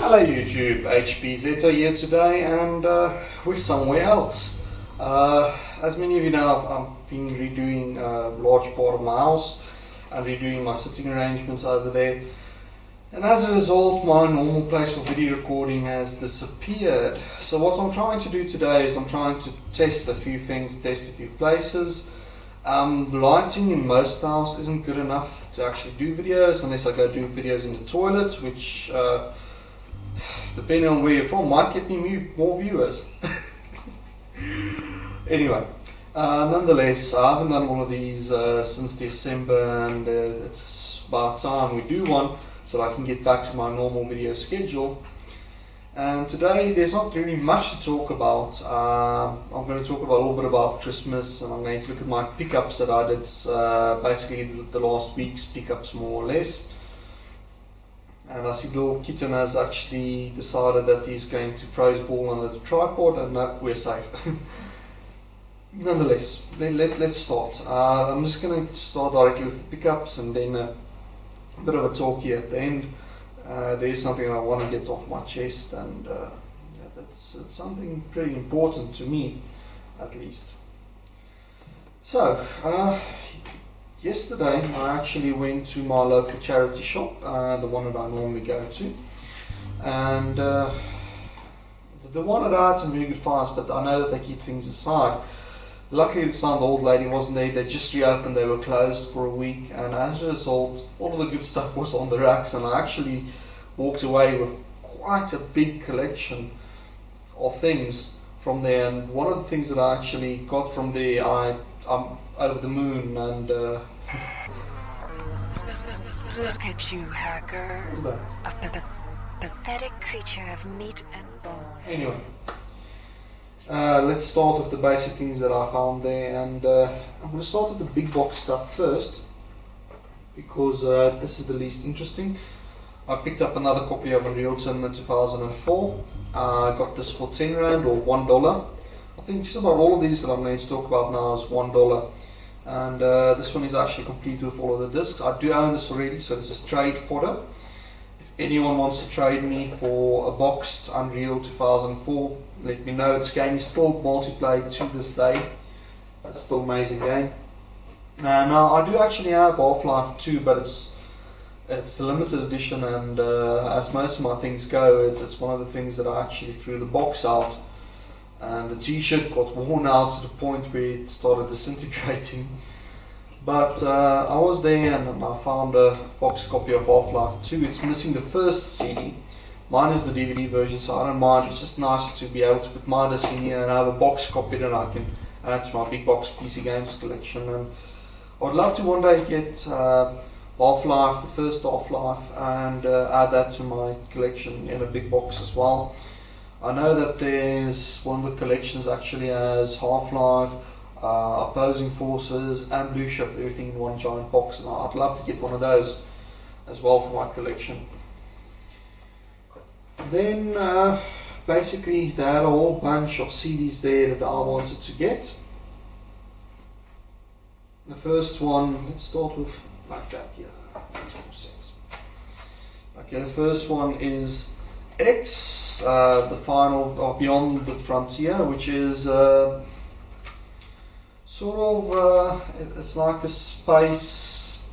Hello YouTube, HPZeta here today, and we're somewhere else. As many of you know, I've been redoing a large part of my house and redoing my sitting arrangements over there, and as a result my normal place for video recording has disappeared. So what I'm trying to do today is I'm trying to test a few things, test a few places. Lighting in most houses isn't good enough to actually do videos unless I go do videos in the toilet, which depending on where you're from might get me more viewers. Anyway, nonetheless, I haven't done one of these since December, and it's about time we do one so I can get back to my normal video schedule. And today there's not really much to talk about. I'm going to talk about a little bit about Christmas, and I'm going to look at my pickups that I did, basically the last week's pickups more or less. And I see little kitten has actually decided that he's going to throw his ball under the tripod, and no, we're safe. Nonetheless, let's start. I'm just going to start directly with the pickups and then a bit of a talk here at the end. There's something I want to get off my chest, and it's something pretty important to me, at least. So, yesterday I actually went to my local charity shop, the one that I normally go to, and the one that I had some really good finds, but I know that they keep things aside. Luckily this time the old lady wasn't there. They just reopened, they were closed for a week, and as a result all of the good stuff was on the racks, and I actually walked away with quite a big collection of things from there. And one of the things that I actually got from there, I'm over the moon, and Look at you, hacker. what was that? A pathetic creature of meat and bone. Anyway, let's start with the basic things that I found there, and I'm going to start with the big box stuff first, because this is the least interesting. I picked up another copy of Unreal Tournament 2004. I got this for 10 Rand or $1. I think just about all of these that I'm going to talk about now is $1. And this one is actually complete with all of the discs. I do own this already, so this is trade fodder. If anyone wants to trade me for a boxed Unreal 2004, let me know. This game is still multiplayer to this day. It's still an amazing game. Now I do actually have Half-Life 2, but it's the limited edition, and as most of my things go, it's one of the things that I actually threw the box out, and the t-shirt got worn out to the point where it started disintegrating. But I was there and I found a box copy of Half-Life 2. It's missing the first CD. Mine is the DVD version, so I don't mind. It's just nice to be able to put my disc in here and have a box copy that I can add to my big box PC games collection. And I would love to one day get Half-Life, the first Half-Life, and add that to my collection in a big box as well. I know that there's one of the collections actually has Half-Life, Opposing Forces and Blue Shift, everything in one giant box, and I'd love to get one of those as well for my collection. Then basically they had a whole bunch of CDs there that I wanted to get. The first one, let's start with like that, yeah, makes more sense. Okay, the first one is X, the final, or Beyond the Frontier, which is sort of, it's like a space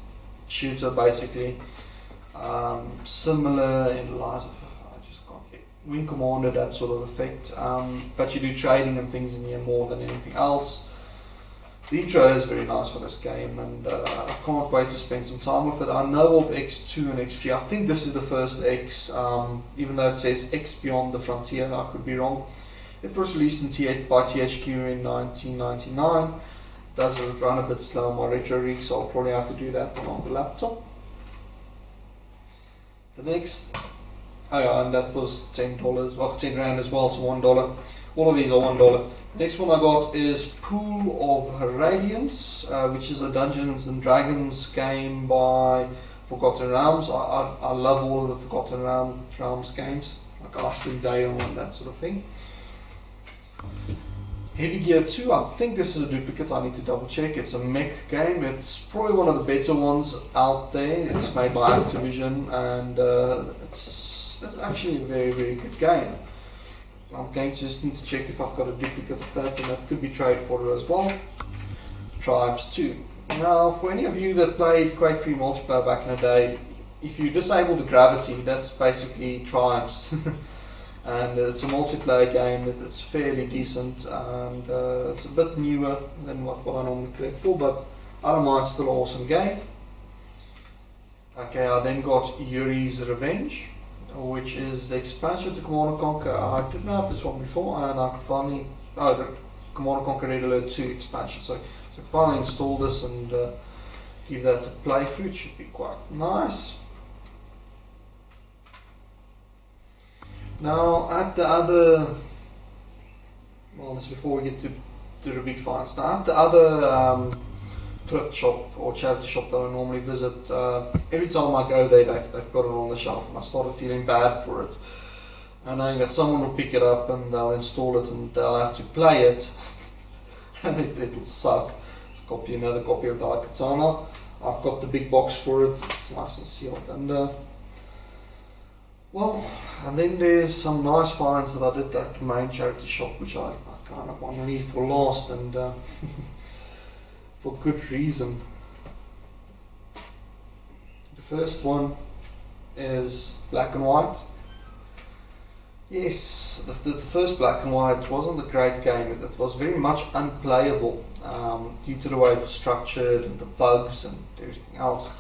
shooter basically, similar in the lines of, I just can't get, Wing Commander, that sort of effect, but you do trading and things in here more than anything else. The intro is very nice for this game, and I can't wait to spend some time with it. I know of X2 and X3. I think this is the first X, even though it says X Beyond the Frontier, I could be wrong. It was released by THQ in 1999. It does run a bit slow on my retro rig, so I'll probably have to do that one on the laptop. The next, oh yeah, and that was $10, well 10 Rand as well, so $1. All of these are $1. Next one I got is Pool of Radiance, which is a Dungeons and Dragons game by Forgotten Realms. I love all of the Forgotten Realms games, like Icewind Dale and that sort of thing. Heavy Gear 2, I think this is a duplicate, I need to double check. It's a mech game. It's probably one of the better ones out there. It's made by Activision, and actually a very, very good game. I'm going to just need to check if I've got a duplicate of that, and that could be trade fodder as well. Tribes 2. Now, for any of you that played Quake 3 multiplayer back in the day, if you disable the gravity, that's basically Tribes. And it's a multiplayer game that's fairly decent, and it's a bit newer than what I normally collect for, but I don't mind, still an awesome game. Okay, I then got Yuri's Revenge, which is the expansion to Command & Conquer. I didn't have this one before, and I could finally, the Command & Conquer Red Alert 2 expansion, so I could finally install this and give that a playthrough. It should be quite nice. Now, at the other, well, this is before we get to the big finds. Now, at the other thrift shop or charity shop that I normally visit, every time I go there, they've got it on the shelf, and I started feeling bad for it. And knowing that someone will pick it up and they'll install it and they'll have to play it, and it'll suck. Another copy of Daikatana. I've got the big box for it. It's nice and sealed. And well, and then there's some nice finds that I did at the main charity shop, which I kind of want to leave for last, and for good reason. The first one is Black and White. Yes, the first Black and White wasn't a great game. It was very much unplayable due to the way it was structured and the bugs and everything else.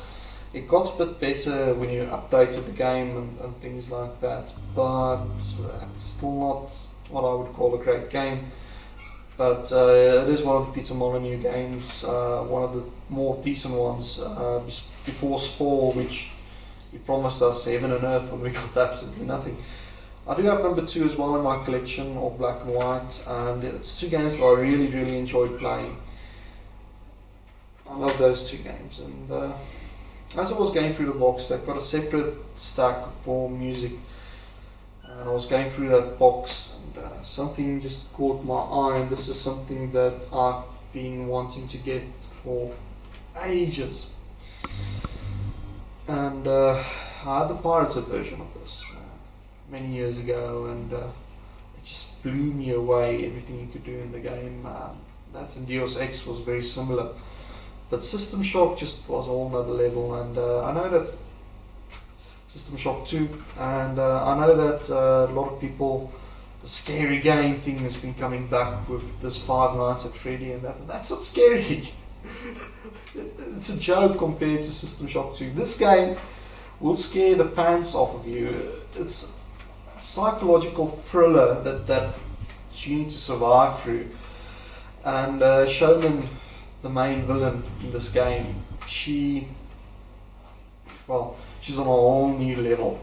It got a bit better when you updated the game and things like that, but it's still not what I would call a great game. But it is one of the Peter Molyneux games, one of the more decent ones, before Spore, which he promised us heaven and earth when we got absolutely nothing. I do have number 2 as well in my collection of Black and White, and it's 2 games that I really, really enjoyed playing. I love those 2 games, and as I was going through the box, they've got a separate stack for music, and I was going through that box, and something just caught my eye, and this is something that I've been wanting to get for ages. And I had the pirated version of this many years ago, and it just blew me away, everything you could do in the game. That and Deus Ex was very similar, but System Shock just was a whole nother level. And I know that System Shock 2, and I know that a lot of people, the scary game thing has been coming back with this Five Nights at Freddy, and that's not scary. It's a joke compared to System Shock 2. This game will scare the pants off of you. It's a psychological thriller that you need to survive through. And Shonen, the main villain in this game, she's on a whole new level.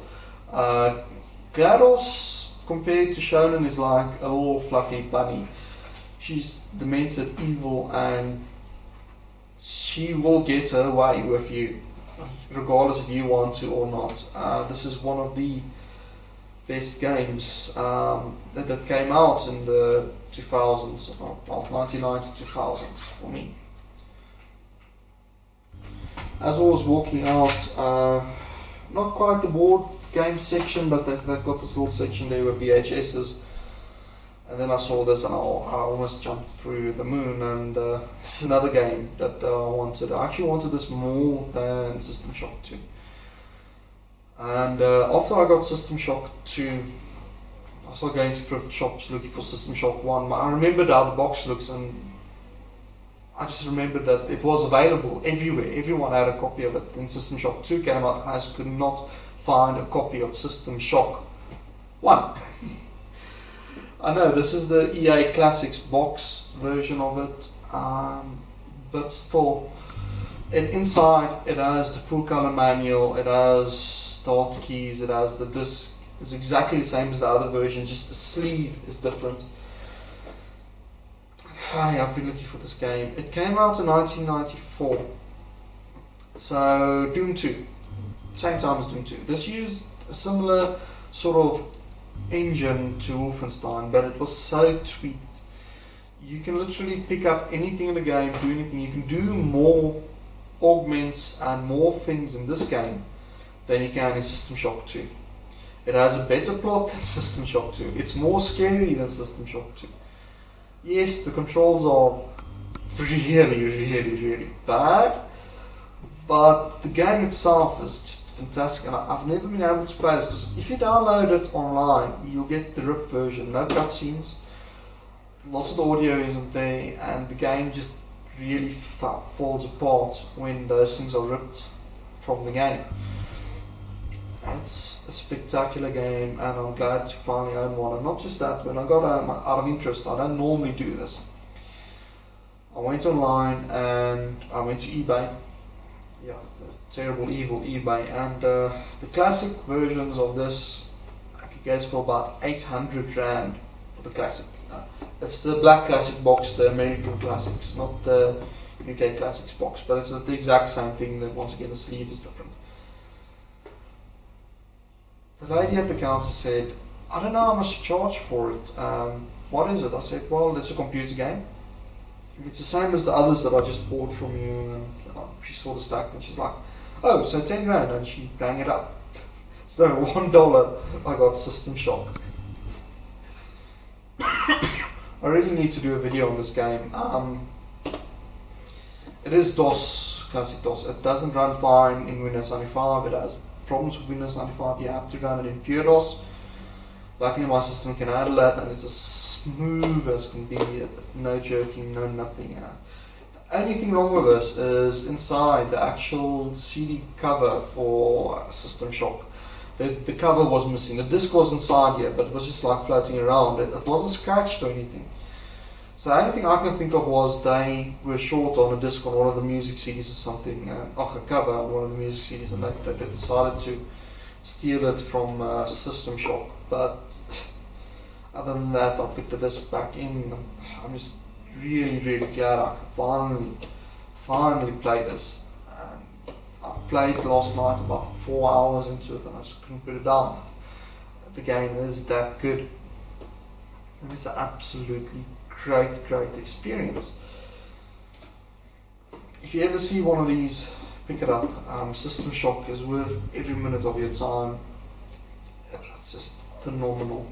GLaDOS, compared to Shonen, is like a little fluffy bunny. She's demented, evil, and she will get her way with you, regardless if you want to or not. This is one of the best games that came out in the 2000s, well, 99 to 2000 for me. As I was walking out, not quite the board game section, but they've got this little section there with VHSs. And then I saw this and I almost jumped through the moon, and this is another game that I wanted. I actually wanted this more than System Shock 2. And after I got System Shock 2, I started going to thrift shops looking for System Shock 1. I remembered how the box looks, and I just remembered that it was available everywhere. Everyone had a copy of it. Then System Shock 2 came out, and I just could not find a copy of System Shock 1. I know this is the EA Classics box version of it, but still, inside it has the full color manual, it has the hotkeys, it has the disc. It's exactly the same as the other version, just the sleeve is different. Hi, I've been looking for this game. It came out in 1994, so Doom 2, same time as Doom 2. This used a similar sort of engine to Wolfenstein, but it was so tweaked. You can literally pick up anything in the game, do anything. You can do more augments and more things in this game than you can in System Shock 2. It has a better plot than System Shock 2. It's more scary than System Shock 2. Yes, the controls are really bad, but the game itself is just fantastic, and I've never been able to play this, because if you download it online, you'll get the ripped version, no cutscenes, lots of the audio isn't there, and the game just really falls apart when those things are ripped from the game. It's a spectacular game, and I'm glad to finally own one. And not just that, when I got out of interest, I don't normally do this. I went online and I went to eBay. Yeah, the terrible, evil eBay, and the classic versions of this I could get for about 800 rand for the classic. It's the black classic box, the American classics, not the UK classics box, but it's the exact same thing. That once again the sleeve is different. The lady at the counter said, "I don't know how much to charge for it. What is it?" I said, "Well, it's a computer game. It's the same as the others that I just bought from you." And she saw the stack and she's like, "Oh, so 10 rand," and she rang it up. So $1, I got System Shock. I really need to do a video on this game. It is DOS, classic DOS. It doesn't run fine in Windows 95. It has problems with Windows 95. You have to run it in pure DOS. Luckily my system can handle that, and it's as smooth as can be. No jerking, no nothing. The only thing wrong with this is inside the actual CD cover for System Shock. The cover was missing. The disc was inside here, but it was just like floating around. It wasn't scratched or anything. So the only thing I can think of was they were short on a disc on one of the music CDs or something, a cover on one of the music CDs, and they decided to steal it from System Shock. But other than that, I put the disc back in. I'm just really glad I can finally play this. I've played last night about 4 hours into it, and I just couldn't put it down. The game is that good, and it's an absolutely great experience. If you ever see one of these, pick it up. System Shock is worth every minute of your time. It's just phenomenal.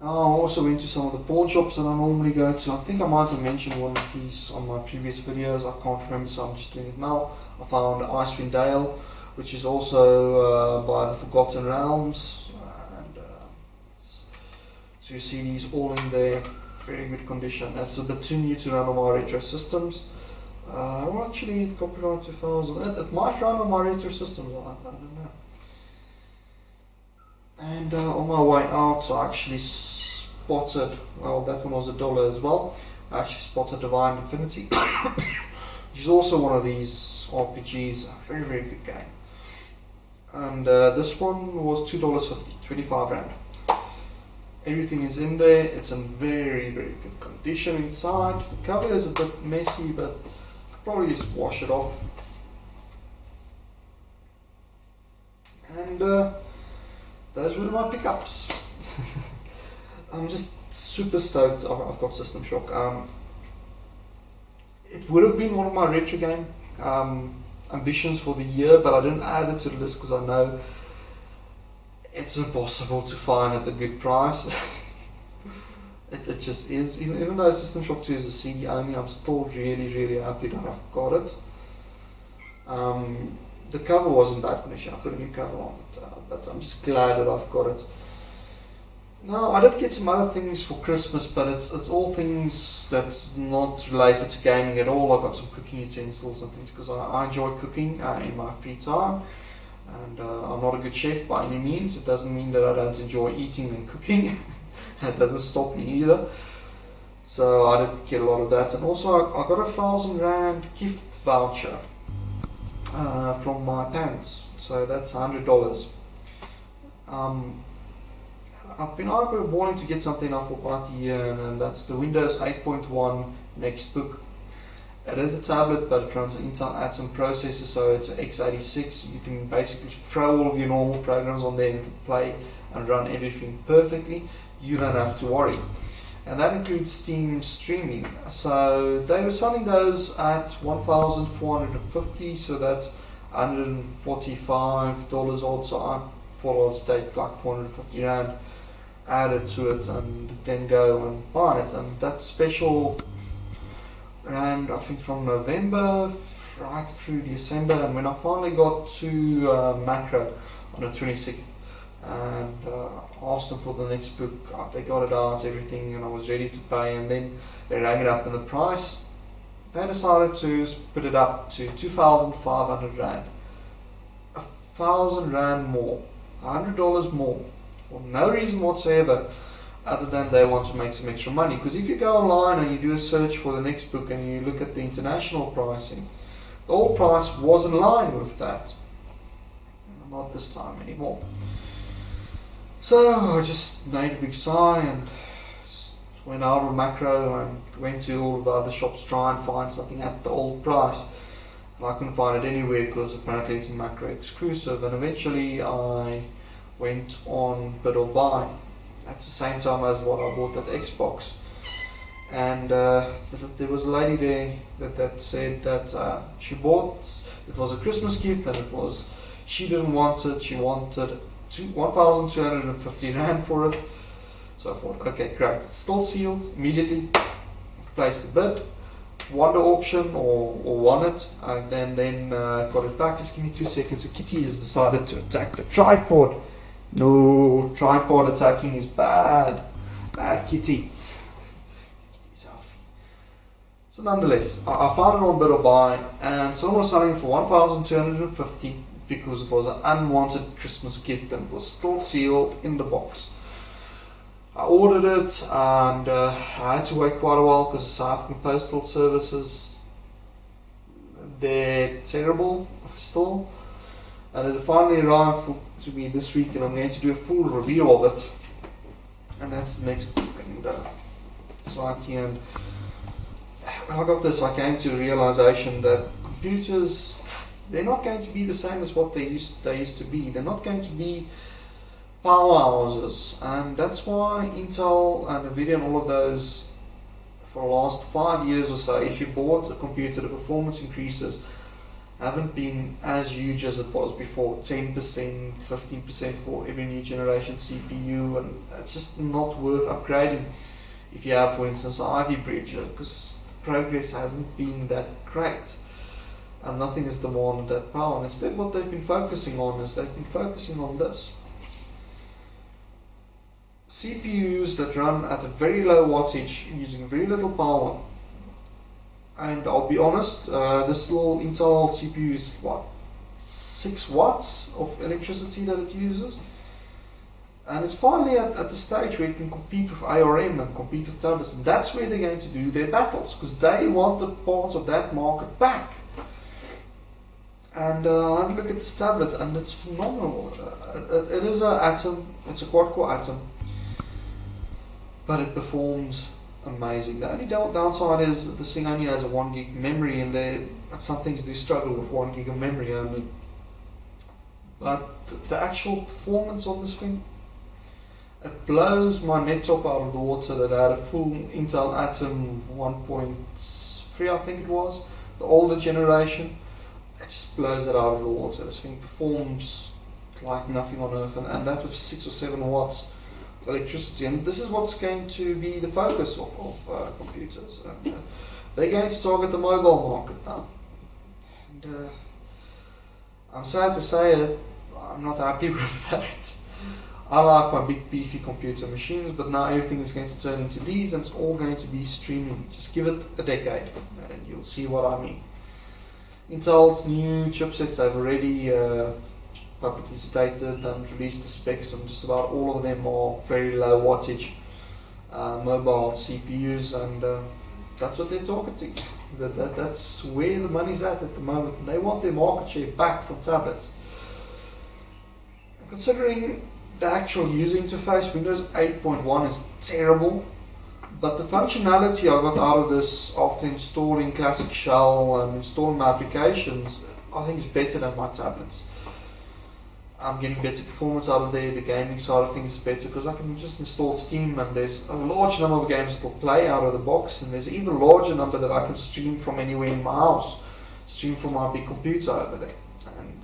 I also went to some of the pawn shops that I normally go to. I think I might have mentioned one of these on my previous videos. I can't remember, so I'm just doing it now. I found Icewind Dale, which is also by the Forgotten Realms, and it's 2 CDs all in there, very good condition. It's a bit too new to run on my retro systems. Well, actually, copyright 2000. It might run on my retro systems. I don't know. And on my way out, I actually spotted, well, that one was $1 as well. I actually spotted Divine Infinity, which is also one of these RPGs, a very good game. And this one was $2.50, 25 rand. Everything is in there. It's in very good condition inside. The cover is a bit messy, but I'll probably just wash it off. And those were my pickups. I'm just super stoked I've got System Shock. It would have been one of my retro game ambitions for the year, but I didn't add it to the list because I know it's impossible to find at a good price. it just is. Even though System Shock 2 is a CD only, I'm still really happy that I've got it. The cover was in bad condition. I put a new cover on it, but I'm just glad that I've got it. No, I did get some other things for Christmas, but it's all things that's not related to gaming at all. I got some cooking utensils and things because I enjoy cooking in my free time, and I'm not a good chef by any means. It doesn't mean that I don't enjoy eating and cooking. It doesn't stop me either. So I did get a lot of that, and also I got a 1,000 rand gift voucher from my parents, so that's $100. I've been wanting to get something now for about a year, and that's the Windows 8.1 Nextbook. It is a tablet, but it runs an Intel Atom processor, so it's an x86. You can basically throw all of your normal programs on there and play and run everything perfectly. You don't have to worry. and that includes Steam streaming. So they were selling those at $1,450, so that's $145 odd. So I thought I'd stake like 450 rand added to it and then go and buy it. And that special ran, I think, from November right through December, and when I finally got to Macro on the 26th and asked them for the next book, they got it out, everything, and I was ready to pay, and then they rang it up in the price. They decided to put it up to 2,500 rand, 1,000 rand more, $100 more, for no reason whatsoever other than they want to make some extra money. Because if you go online and you do a search for the next book and you look at the international pricing, the old price was in line with that. Not this time anymore. So I just made a big sigh and went out of Macro and went to all of the other shops to try and find something at the old price. And I couldn't find it anywhere because apparently it's a Macro exclusive. And eventually I went on Bid or Buy at the same time as what I bought that Xbox. And there was a lady there that said that she bought, it was a Christmas gift, and she didn't want it, she wanted 1,250 rand for it. So I thought, okay, great, it's still sealed. Immediately placed the bid, won the auction or won it, and then got it back. Just give me 2 seconds. The kitty has decided to attack the tripod. No, tripod attacking is bad. Bad kitty. So nonetheless, I found it on Bid or Buy, and someone was selling it for 1,250 because it was an unwanted Christmas gift and it was still sealed in the box. I ordered it, and I had to wait quite a while because the South African Postal Services, they're terrible still. And it finally arrived to me this week, and I'm going to do a full review of it. And that's the next book. And so at the end, when I got this, I came to the realization that computers, they're not going to be the same as what they used to be. They're not going to be powerhouses, and that's why Intel and Nvidia and all of those, for the last 5 years or so, if you bought a computer, the performance increases haven't been as huge as it was before. 10%, 15% for every new generation CPU, and it's just not worth upgrading if you have, for instance, an Ivy Bridge, because progress hasn't been that great and nothing has demanded that power. And instead what they've been focusing on is they've been focusing on this. CPUs that run at a very low wattage using very little power. And I'll be honest, this little Intel CPU is what, 6 watts of electricity that it uses, and it's finally at the stage where it can compete with ARM and compete with tablets, and that's where they're going to do their battles, because they want the part of that market back. And I look at this tablet and it's phenomenal. It is an Atom, it's a quad-core Atom, but it performs amazing. The only downside is this thing only has a 1 gig memory, and some things do struggle with 1 gig of memory only. But the actual performance on this thing, it blows my laptop out of the water that had a full Intel Atom 1.3, I think it was, the older generation. It just blows it out of the water. This thing performs like nothing on earth, and that with 6 or 7 watts of electricity. And this is what's going to be the focus of computers. And, they're going to target the mobile market now. And I'm sad to say it, I'm not happy with that. I like my big beefy computer machines, but now everything is going to turn into these, and it's all going to be streaming. Just give it a decade and you'll see what I mean. Intel's new chipsets, they've already publicly stated and released the specs, and just about all of them are very low wattage mobile CPUs, and that's what they're targeting. That's where the money's at the moment. They want their market share back from tablets. And considering the actual user interface, Windows 8.1 is terrible, but the functionality I got out of this, after installing Classic Shell and installing my applications, I think is better than my tablets. I'm getting better performance out of there. The gaming side of things is better because I can just install Steam and there's a large number of games that will play out of the box, and there's an even larger number that I can stream from anywhere in my house, stream from my big computer over there. And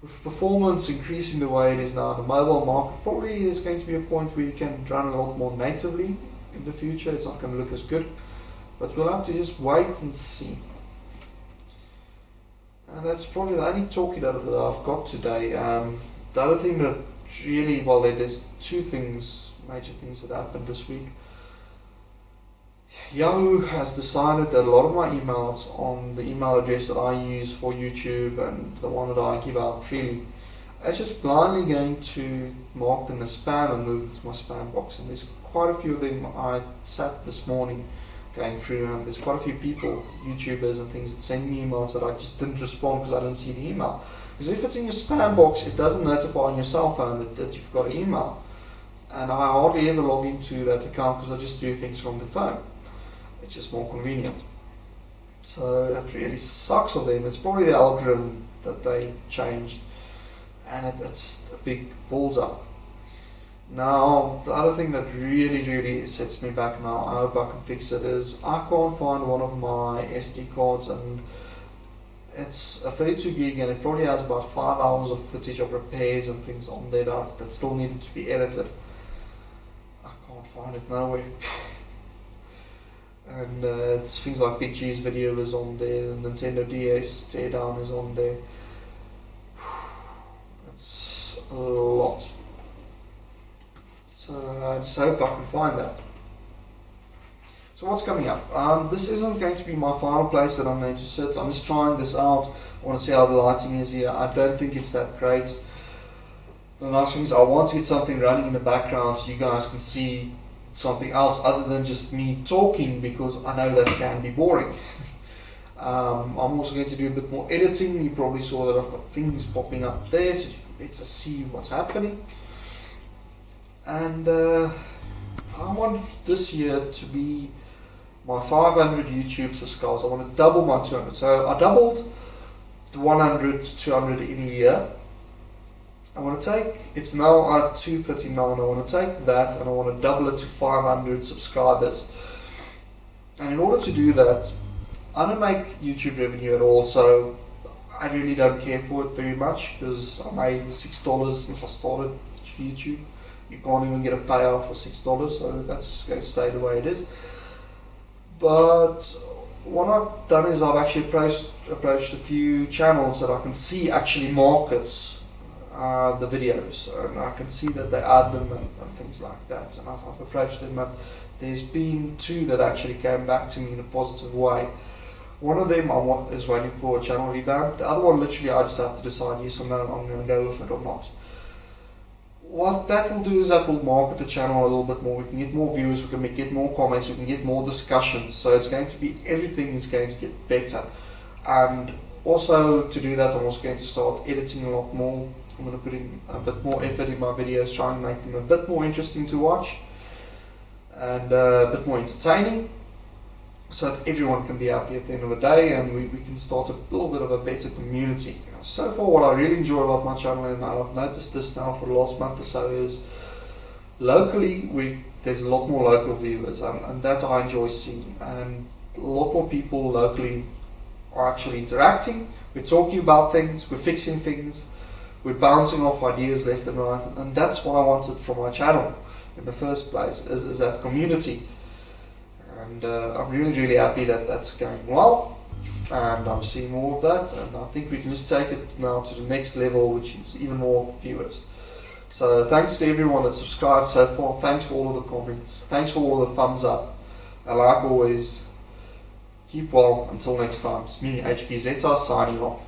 with performance increasing the way it is now in the mobile market, probably there's going to be a point where you can run a lot more natively in the future. It's not going to look as good, but we'll have to just wait and see. And that's probably the only talkie that I've got today. The other thing that really, well, there's two things, major things that happened this week. Yahoo has decided that a lot of my emails on the email address that I use for YouTube and the one that I give out freely, it's just blindly going to mark them as spam and move to my spam box. And there's quite a few of them. I sat this morning going through, and there's quite a few people, YouTubers and things, that send me emails that I just didn't respond because I didn't see the email. Because if it's in your spam box, it doesn't notify on your cell phone that you've got an email. And I hardly ever log into that account because I just do things from the phone. It's just more convenient. So that really sucks of them. It's probably the algorithm that they changed, and it's just a big balls up. Now, the other thing that really sets me back now, I hope I can fix it, is I can't find one of my SD cards, and it's a 32 gig and it probably has about 5 hours of footage of repairs and things on there that still needed to be edited. I can't find it nowhere. And it's things like Big G's video is on there, and Nintendo DS teardown is on there. It's a lot. So I just hope I can find that. So what's coming up? This isn't going to be my final place that I'm going to sit. I'm just trying this out. I want to see how the lighting is here. I don't think it's that great. The nice thing is I want to get something running in the background so you guys can see something else other than just me talking, because I know that can be boring. I'm also going to do a bit more editing. You probably saw that I've got things popping up there so you can better see what's happening. And I want this year to be my 500 YouTube subscribers. I want to double my 200. So I doubled the 100 to 200 in a year. I want to take, it's now at 259, I want to take that and I want to double it to 500 subscribers. And in order to do that, I don't make YouTube revenue at all, so I really don't care for it very much, because I made $6 since I started YouTube. You can't even get a payout for $6, so that's just going to stay the way it is. But what I've done is I've actually approached a few channels that I can see actually markets the videos, and I can see that they add them and things like that, and I've approached them, and there's been two that actually came back to me in a positive way. One of them is waiting for a channel revamp. The other one, literally, I just have to decide yes or no, I'm going to go with it or not. What that will do is that will market the channel a little bit more. We can get more views, we can get more comments, we can get more discussions. So it's going to be, everything is going to get better. And also to do that, I'm also going to start editing a lot more. I'm going to put in a bit more effort in my videos, trying to make them a bit more interesting to watch and a bit more entertaining, so that everyone can be happy at the end of the day, and we can start a little bit of a better community. So far, what I really enjoy about my channel, and I've noticed this now for the last month or so, is locally there's a lot more local viewers, and that I enjoy seeing, and a lot more people locally are actually interacting. We're talking about things, we're fixing things, we're bouncing off ideas left and right, and that's what I wanted from my channel in the first place, is that community. And I'm really happy that that's going well, and I'm seeing more of that, and I think we can just take it now to the next level, which is even more viewers. So thanks to everyone that subscribed so far, thanks for all of the comments, thanks for all the thumbs up, and like always, keep well until next time. It's me, HP Zeta, signing off.